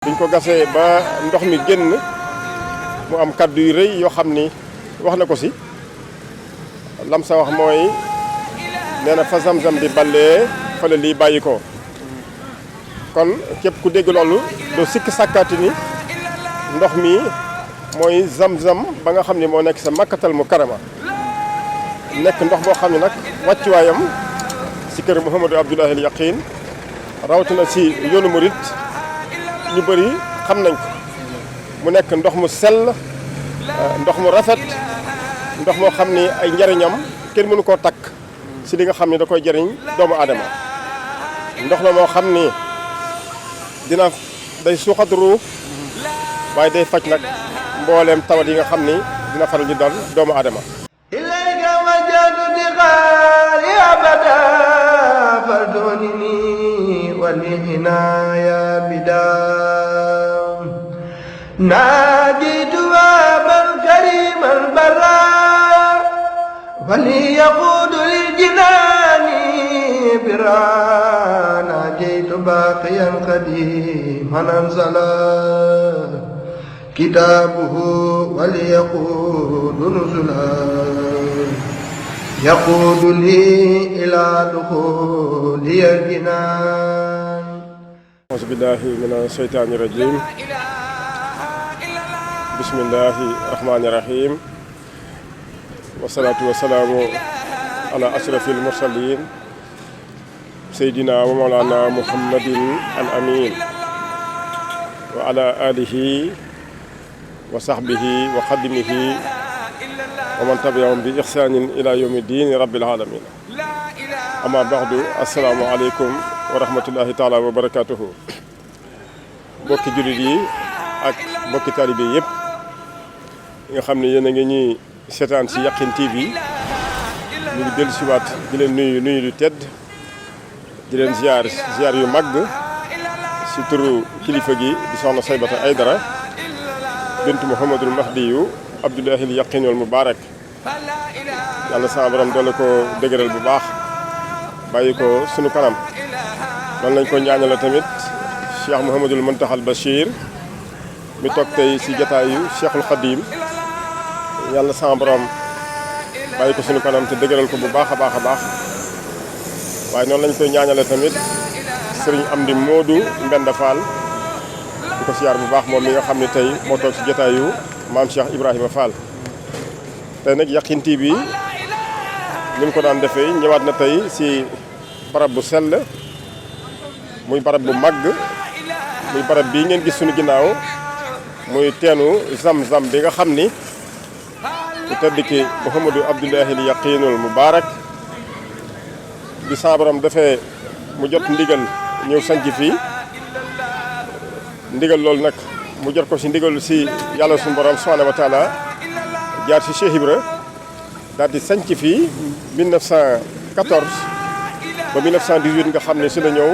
biñ ko gasee ba ndox mi génn mu am kaddu yu rëy yoo xam ni wax na ko si lam sa wax mooy nee na fa zam-zam di ballee fa la lii bàyyi ko kon képp ku dégg loolu doo sikk sàkkaati ni ndox mi mooy zam-zam ba nga xam ni moo nekk sa makkatal mu karama nekk ndox boo xam ne nag wàccuwaayam si kër Mouhamadou Abdoulahi al Yaqin rawatina si yoonu murit ñu bëri xam nañ ko mu nekk ndox mu sell ndox mu rafet ndox moo xam ni ay njariñam kenn mënu koo takk si li nga xam ni da koy jëriñ doomu aadama ndox la moo xam ni day suuxat ruu waaye day faj nag mbooleem tawat yi nga xam ni dina faral di dal doomu aadama ilayka wajjahtu diqaari abada fardunini wal hinaaya bidam naajitu abal karimal barra wali yaquudu lil jinaani bira naajitu baaqiyan qadiman anzala kitaabuhu walyaquudu nuzula yaquudu lii ilaa duxuulil jinaan. auzu billaahi mina sheytaani rajiim. bismillaahi rahmaani rahiim. wasalaatu wasalaamu ala ashrafil mursaliin. seydina wa mawlaana muhammadin al amiin. wa ala aalihi wa sahbihi wa xadimihi wa man tabiahum bi ixsaanin ila yawmi diini rabbil alamin ama baxdu asalaamu aleykum wa rahmatullahi taala wa barakatuhu bokki jullit yi ak bokki taalibe yëpp nga xam ne yéen a ngi ñuy seetaan si Yakhine TV ñu ngi dellu siwaat di leen nuyu lu tedd di leen ziar yu màgg si turu kilifa gi di soxna Saybata Aydara bintu Mouhamadul Mahdiyu Abdoulahi al Yaqin wal Mubarak yàlla sama borom doole ko dëgëral bu baax bàyyi ko sunu kanam man lañ ko ñaanal tamit Cheikh Mouhamadul Muntaxal Bachir mi toog tey si jataayu Cheikhul Khadim yàlla sama borom bàyyi ko sunu kanam te dëgëral ko bu baax a baax a baax waaye noonu lañ koy ñaanale tamit sëriñ Amdi Modou Mbenda Fall di ko siyaar bu baax moom mi nga xam ne tey moo toog si jotaayu maam Cheikh Ibrahima Fall tey nag Yakhine TV ni mu ko daan defee ñëwaat na tey si barab bu sell muy barab bu màgg muy barab bii ngeen gis suñu ginnaaw muy teenu zam-zam bi nga xam ni ku tedd ki Mouhamadou Abdoulahi al Yaqinul Mubarak bi sa borom defee mu jot ndigal ñëw sanc fii ndigal loolu nag mu jot ko si ndigal si yàlla suñu borom subhanahu wa taala jaar si Cheikh Ibra daal di sanc fii 1914 ba 1918 nga xam ne si la ñëw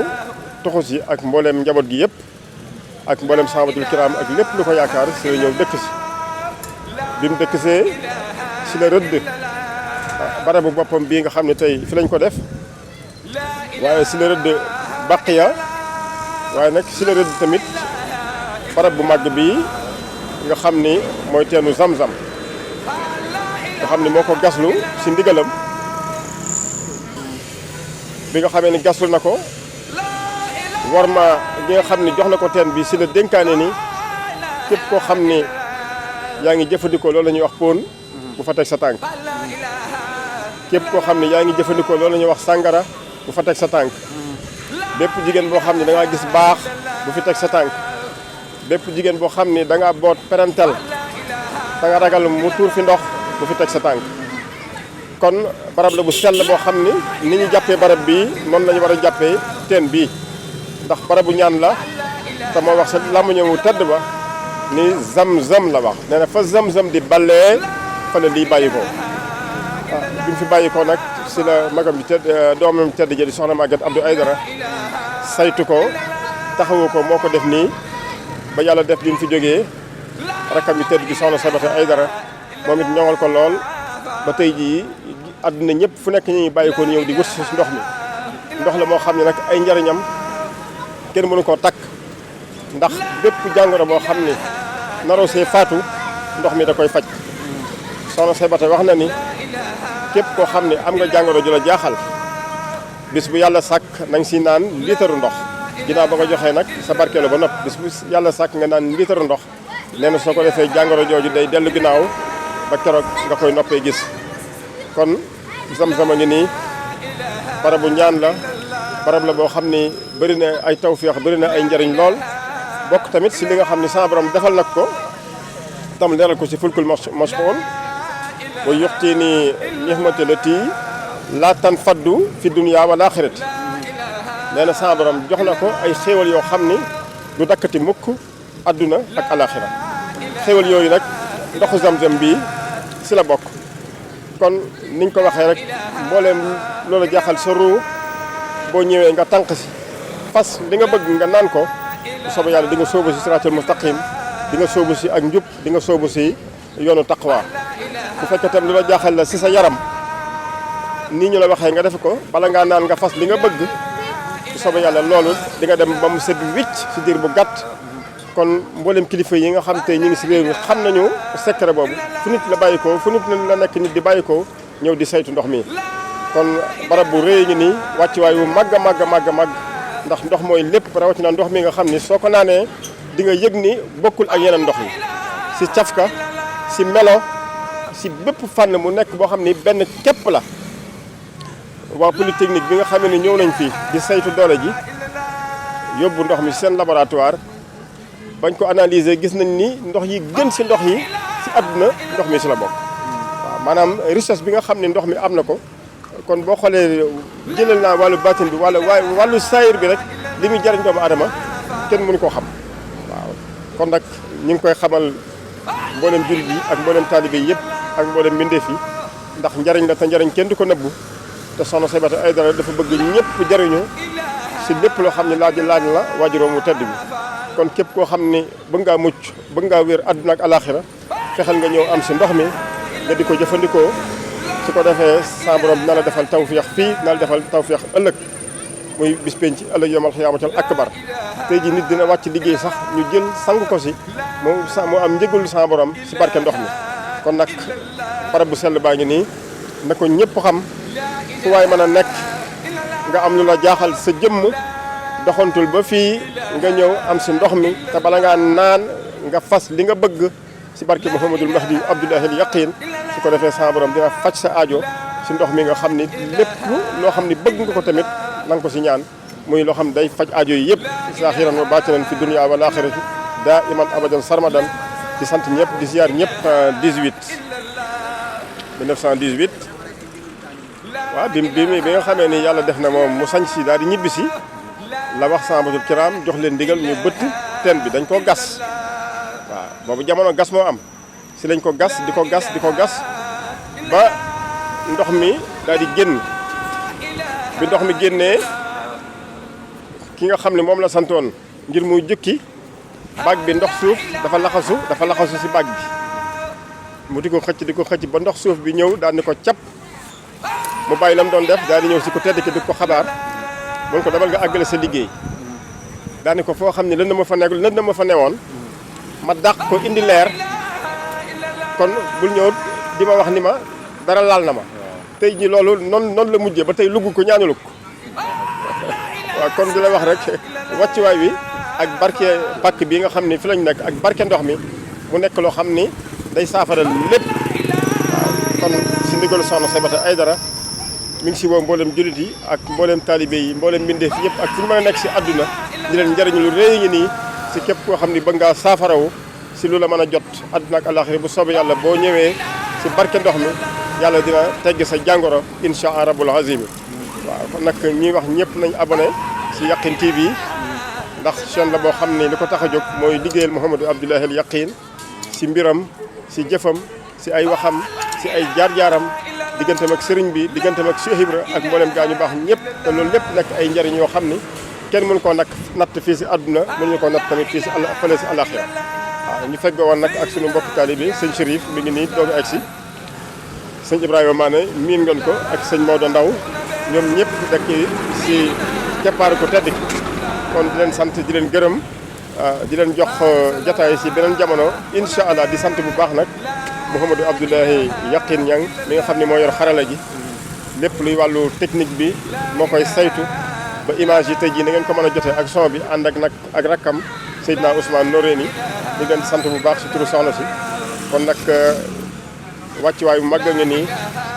toxu si ak mbooleem njaboot gi yëpp ak mbooleem sahabatul kiram ak lépp lu ko yaakaar si la ñëw dëkk si bi mu dëkk see si la rëdd barabu boppam bii nga xam ne tey fi lañ ko def waaye si la rëdd baqiya waaye nag si la rëdd tamit barab bu màgg bii nga xam ni mooy teenu zam-zam nga xam ni moo ko gaslu si ndigalam bi nga xamee ni gaslu na ko war ma gi nga xam ni jox na ko teen bi si la dénkaane ni képp koo xam ni yaa ngi jëfandikoo loolu la ñuy wax póon bu fa teg sa tànk képp koo xam ni yaa ngi jëfandikoo loolu la ñuy wax sàngara bu fa teg sa tànk bépp jigéen boo xam ne da ngaa gis baax bu fi teg sa tànk bépp jigéen boo xam ni da ngaa boot parental da nga ragal mu tuur fi ndox bu fi teg sa tànk kon barab la bu sell boo xam ni ni ñu jàppee barab bii noonu la ñu war a jàppee teen bii ndax barabu ñaan la te moo wax sa làmmiñam wu tedd ba ni zam-zam la wax nee na fa zam-zam di ballee fa la lii bàyyi ko bi mu fi bàyyi ko nag si la magam ji tedd doomam tedd ji di soxna Maguette Abdou Aydara saytu ko taxawu ko moo ko def nii ba yàlla def bi mu fi jógee rakkam ji tedd gi soxna Saybata Aydara moom it ñoŋal ko lool ba tey jii àdduna ñëpp fu nekk ñu ngi bàyyi ko ñëw di wut si ndox mi ndox la moo xam ne nag ay njariñam kenn mënu koo takk ndax bépp jàngoro boo xam ni naroo see faatu ndox mi da koy faj. soxna Sebata wax na ni képp koo xam ne am nga jàngoro ju la jaaxal bis bu yàlla sàkk na nga si naan liitaru ndox ginnaaw ba nga joxee nag sa barkeelu ba nopp bis bu yàlla sàkk nga naan liitaru ndox nee na soo ko defee jàngoro jooju day dellu ginnaaw ba keroog nga koy noppee gis. kon Zamzam a ngi nii barabu ñaan la barab la boo xam ni bëri na ay tawféex bëri na ay njariñ lool bokk tamit si li nga xam ni sama borom defal nag ko tam leeral ko si fulkul mashxuun wa yuxtiini nihmati lati laa tanfaddu fi dunya wal aaxirati nee na sama borom jox na ko ay xéewal yoo xam ni du dakkati mukk adduna ak alaxira xéewal yooyu nag ndoxu Zamzam bii si la bokk. kon niñ ko waxee rek mbooleem loolu jaaxal sa ruu boo ñëwee nga tànq si fas li nga bëgg nga naan ko bu soobee yàlla di nga sóobu si siraatal mustaqim di nga sóobu si ak njub di nga sóobu si yoonu taqwa bu fekkee tam lu la jaaxal la si sa yaram nii ñu la waxee nga def ko bala ngaa naan nga fas li nga bëgg bu soobee yàlla loolu di nga dem ba mu sedd wicc si diir bu gàtt. kon mboolem kilifa yi nga xam tey ñu ngi si réew mi xam nañu secret boobu fu nit la bàyyi ko fu nit la nekk nit di bàyyi ko ñëw di saytu ndox mi. kon barab bu rëy ngi nii wàccuwaay wu màgg a màgg a màgg a màgg ndax ndox mooy lépp rawatina ndox mi nga xam ni soo ko naanee di nga yëg ni bokkul ak yeneen ndox yi si cafka si melo si bépp fànn mu nekk boo xam ni benn képp la. waa polytechnique bi nga xam ne ñëw nañ fii di saytu doole ji yóbbu ndox mi seen laboratoire bañ ko analyser gis nañ ni ndox yi gën si ndox yi si àdduna ndox mi si la bokk. waaw maanaam richesse bi nga xam ne ndox mi am na ko kon boo xoolee jëlal naa wàllu baatin bi wàllu saayir bi rek li muy jariñ doomu aadama kenn mënu koo xam. waaw kon nag ñu ngi koy xamal mboolem jullit yi ak mboolem taalibe yi yëpp ak mboolem mbindeef yi ndax njariñ la te njariñ kenn du ko nëbbu te soxna Sebata Aidara dafa bëgg ñëpp jariñu si lépp loo xam ne laaj la waajuróom mu tedd bi. kon képp koo xam ni bëgg ngaa mucc bëgg ngaa wér àdduna ak alaxira fexeel nga ñëw am si ndox mi nga di ko jëfandikoo su ko defee sa borom dina la defal tawféex fii dina la defal tawféex ëllëg muy bis penc ëllëg yawmal xiyaamatal akbar tey ji nit dina wàcc liggéey sax ñu jël sang ko si mu am njëgul sa borom si barke ndox mi. kon nag barab bu sell baa ngi nii na ko ñëpp xam fu waay mën a nekk nga am lu la jaaxal sa jëmm doxantul ba fii nga ñëw am si ndox mi te bala ngaa naan nga fas li nga bëgg si barke Mouhamadul Mahdi Abdullahi al Yaqin su ko defee sa borom dina faj sa aajo si ndox mi nga xam ni lépp loo xam ni bëgg nga ko tamit na nga ko si ñaan muy loo xam day faj aajo yi yëpp zaahiran wa baatinan fi dunya wal aaxirati daa iman abadan sarmadan di sant ñëpp di ziar ñëpp 1918 waaw bi nga xamee ni yàlla def na moom mu sañ si daal di ñibbi si la wax sahabatul kiram jox leen ndigal ñu bëtt teen bi dañ koo gas waaw boobu jamono gas moo am si lañ ko gas di ko gas ba ndox mi daal di génn bi ndox mi génnee ki nga xam ne moom la santoon ngir muy jukki baag bi ndox suuf dafa laxasu si baag bi mu di ko xëcc ba ndox suuf bi ñëw daal ni ko cap mu bàyyi lam doon def daal di ñëw si ko tedd ki di ko xabaar mun ko demal nga àggale sa liggéey daani ko foo xam ne lënd ma fa newoon ma dàq ko indi leer kon bul ñëw di ma wax ni ma dara laal na ma tey ñi loolu noonu la mujjee ba tey lugg ko ñaanulu ko waaw kon di la wax rek wàccuwaay wi ak barke pàkk bi nga xam ne fi lañ nekk ak barke ndox mi mu nekk loo xam ni day saafara lépp waaw kon si ndigalu soxna Sebata Aidara mi ngi si woo mboolem jullit yi ak mboolem taalibe yi mboolem mbindeef yëpp ak fu ñu mën a nekk si àdduna di leen njëriñ lu rëy ngi nii si képp koo xam ni bëgg ngaa saafarawu si lu la mën a jot àdduna ak àllaaxira bu soobee yàlla boo ñëwee si barke ndox mi yàlla dina tegg sa jàngoro insha Allah rabbul azim waaw kon nag ñuy wax ñëpp nañ abonné si Yaqin TV ndax chaîne la boo xam ni li ko tax a jóg mooy liggéeyal Mouhamadou Abdullahi al Yaqin si mbiram si jëfam si ay waxam si ay jaar-jaaram digganteem ak sëriñ bi digganteem ak Cheikh Ibra ak mboolem gaa ñu baax ñëpp te loolu lépp nekk ay njariñ yoo xam ni kenn mënu koo natt fii si àdduna mënuñu koo natt tamit fii si fële si àllaaxira waaw ñu feggoo woon nag ak sunu mbokk taalibe sëñ Chérif mi ngi nii doog a egg si sëñ Ibrahima Mané miin ngeen ko ak sëñ Maodo Ndaw ñoom ñëpp dekk si keppaaru ko tedd kon di leen sant di leen gërëm di leen jox jataay si beneen jamono incha allah di sant bu baax nag Mouhamadou Abdoulahi Yakhine Niang mi nga xam ne moo yor xarala ji lépp luy wàllu technique bi moo koy saytu ba image yi tey jii na ngeen ko mën a jotee ak son bi ànd ak nag ak rakkam Seydina Ousmane Noreyni di leen sant bu baax si turu soxna si kon nag wàccuwaay bu mag a ngi nii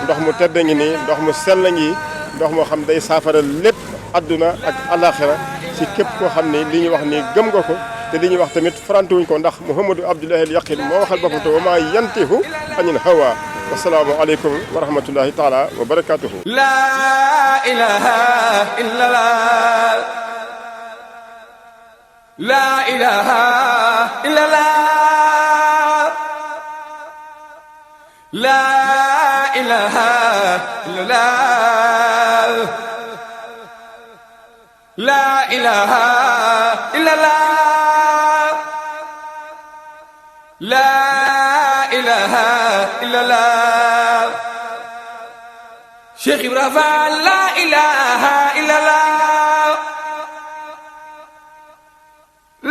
ndox mu tedd ngi nii ndox mu sell ngi ndox moo xam day saafara lépp adduna ak alaxira si képp koo xam ni li ñuy wax ni gëm nga ko te li ñuy wax tamit farantuwuñ ko ndax Mouhamadou Abdoulahi Yakhine moo waxal boppam te wa maa yantihu anil hawa wasalaamu aleykum wa rahmatullahi taala wa barakatuhu la ilaha illallah la ilaha illallah la ilaha illallah la ilaha illallah la ilaha illallah Cheikh Ibra Fall la ilaha illallah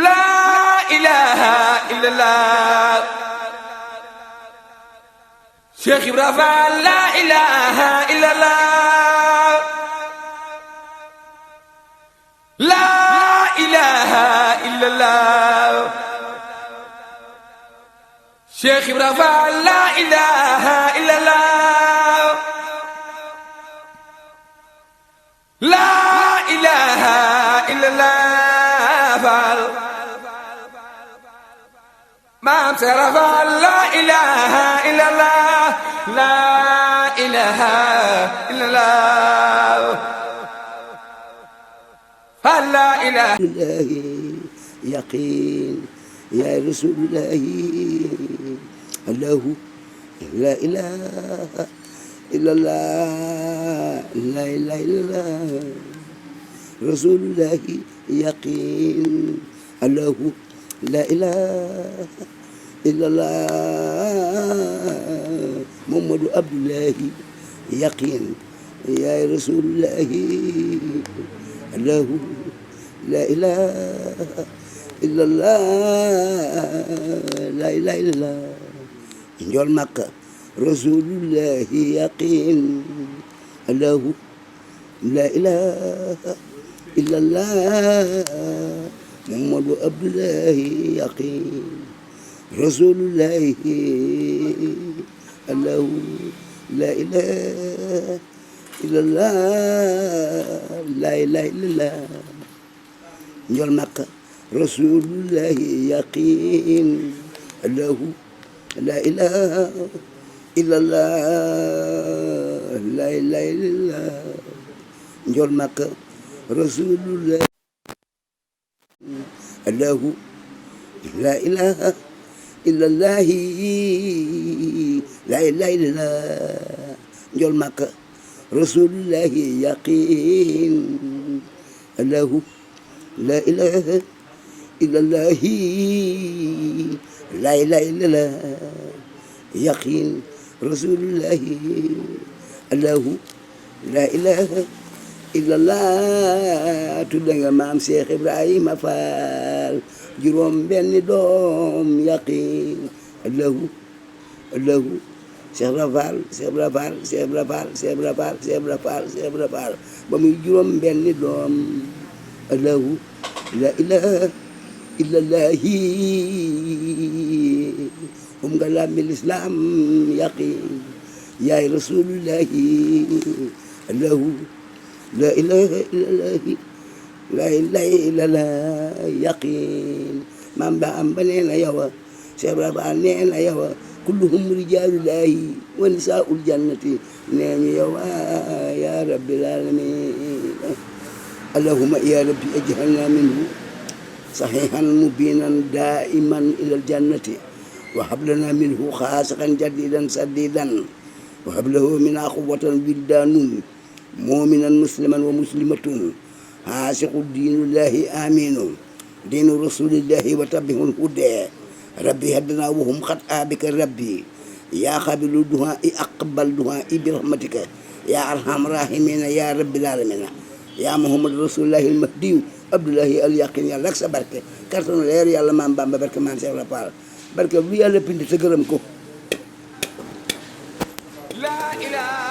la ilaha illallah Cheikh Ibra Fall la ilaha illallah la ilaha illallah Cheikh Ibra Fall la ilaha illallah la ilaha illallah Fall Maam Seera Fall la ilaha illallah la ilaha illallah Fall la ilaha يقين يا رسول الله الله لا إله إلا الله لا إله إلا الله رسول الله يقين الله لا إله إلا الله محمد عبد الله يقين يا رسول الله الله لا إله إلا الله لا إله إلا الله نجول مكة رسول الله يقين الله لا إله إلا الله محمد عبد الله يقين رسول الله الله لا إله إلا الله لا إله إلا الله نجول مكة رسول الله يقين الله لا إله إلا الله لا إله إلا الله نجول مكة رسول الله الله لا إله إلا الله لا إله إلا الله نجول مكة رسول الله يقين الله لا إله إلا الله لا إله إلا الله يقين رسول الله الله لا إله إلا الله تدعى مام شيخ إبراهيم فال جروم بن دوم يقين الله الله شيخ رفال شيخ رفال شيخ رفال شيخ رفال شيخ رفال شيخ رفال بمي جروم بن دوم الله لا إله إلا الله هم كلام الإسلام يقين يا رسول الله الله لا إله إلا الله لا إله إلا الله يقين من بأم بنينا يوا شباب عنينا يوا كلهم رجال الله ونساء الجنة نعم يوا يا رب العالمين اللهم يا رب اجعلنا منه صحيحا مبينا دائما إلى الجنة وهب لنا منه خاسقا جديدا سديدا وهب له منا قوة ولدان مؤمنا مسلما ومسلمة عاشق دين الله آمين دين رسول الله وتبه الهدى ربي هدنا وهم قد آبك ربي يا قابل الدعاء أقبل دعائي برحمتك يا أرحم الراحمين يا رب العالمين يا محمد رسول الله المهدي Abdoulahi al yaqin yàlla ak sa barke carton leer yàlla maam Bamba barke maam Cheikh la Fall barke bu yàlla bind te gërëm ko La ilaha